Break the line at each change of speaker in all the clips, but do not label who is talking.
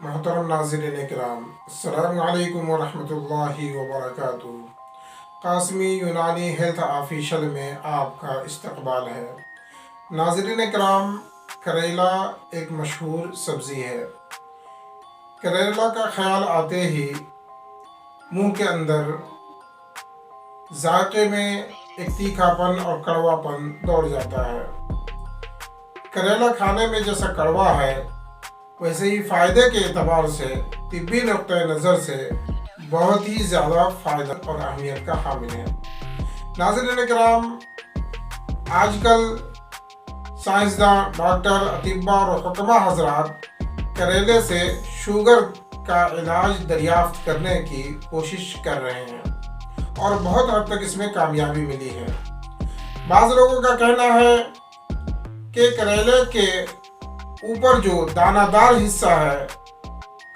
محترم ناظرین کرام، السلام علیکم ورحمۃ اللہ وبرکاتہ۔ قاسمی یونانی ہیلتھ آفیشل میں آپ کا استقبال ہے۔ ناظرین کرام، کریلا ایک مشہور سبزی ہے۔ کریلا کا خیال آتے ہی منہ کے اندر ذائقے میں ایک تیکھا پن اور کڑوا پن دوڑ جاتا ہے۔ کریلا کھانے میں جیسا کڑوا ہے، ویسے ہی فائدے کے اعتبار سے طبی نقطۂ نظر سے بہت ہی زیادہ فائدہ اور اہمیت کا حامل ہے۔ ناظرین کرام، آج کل سائنسداں، ڈاکٹر، اطباء اور حکماء حضرات کریلے سے شوگر کا علاج دریافت کرنے کی کوشش کر رہے ہیں اور بہت حد تک اس میں کامیابی ملی ہے۔ بعض لوگوں کا کہنا ہے کہ کریلے کے اوپر جو دانہ دار حصہ ہے،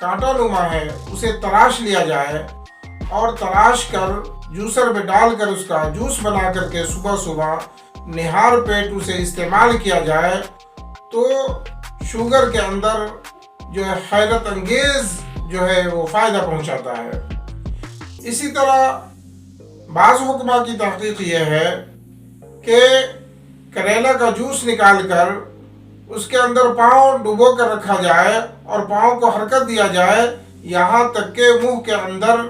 کانٹا نما ہے، اسے تراش لیا جائے اور تراش کر جوسر میں ڈال کر اس کا جوس بنا کر کے صبح صبح نہار پیٹ اسے استعمال کیا جائے تو شوگر کے اندر جو ہے حیرت انگیز جو ہے وہ فائدہ پہنچاتا ہے۔ اسی طرح بعض حکماء کی تحقیق یہ ہے کہ کریلا کا جوس نکال کر اس کے اندر پاؤں ڈبو کر رکھا جائے اور پاؤں کو حرکت دیا جائے یہاں تک کہ منہ کے اندر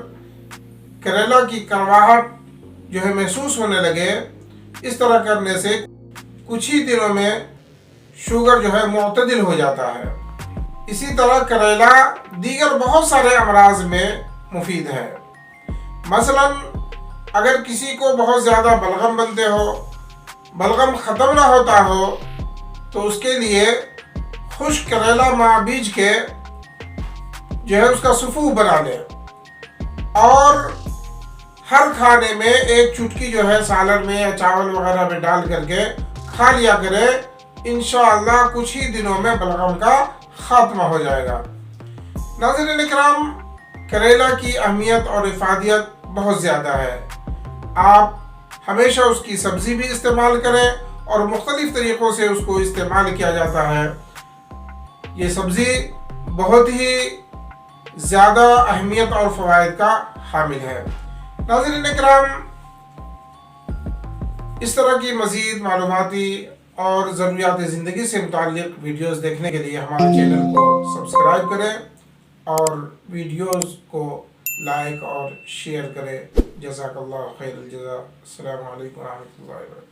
کریلا کی کڑواہٹ جو ہے محسوس ہونے لگے۔ اس طرح کرنے سے کچھ ہی دنوں میں شوگر جو ہے معتدل ہو جاتا ہے۔ اسی طرح کریلا دیگر بہت سارے امراض میں مفید ہے۔ مثلا اگر کسی کو بہت زیادہ بلغم بنتے ہو، بلغم ختم نہ ہوتا ہو، تو اس کے لیے خشک کریلا ماں بیج کے جو ہے اس کا سفو بنا لے اور ہر کھانے میں ایک چٹکی جو ہے سالن میں یا چاول وغیرہ میں ڈال کر کے کھا لیا کرے۔ انشاءاللہ کچھ ہی دنوں میں بلغم کا خاتمہ ہو جائے گا۔ ناظرین کرام، کریلا کی اہمیت اور افادیت بہت زیادہ ہے۔ آپ ہمیشہ اس کی سبزی بھی استعمال کریں اور مختلف طریقوں سے اس کو استعمال کیا جاتا ہے۔ یہ سبزی بہت ہی زیادہ اہمیت اور فوائد کا حامل ہے۔ ناظرین کرام، اس طرح کی مزید معلوماتی اور ضروریات زندگی سے متعلق ویڈیوز دیکھنے کے لیے ہمارے چینل کو سبسکرائب کریں اور ویڈیوز کو لائک اور شیئر کریں۔ جزاک اللہ خیر الجزا۔ السلام علیکم ورحمۃ اللہ وبرکاتہ۔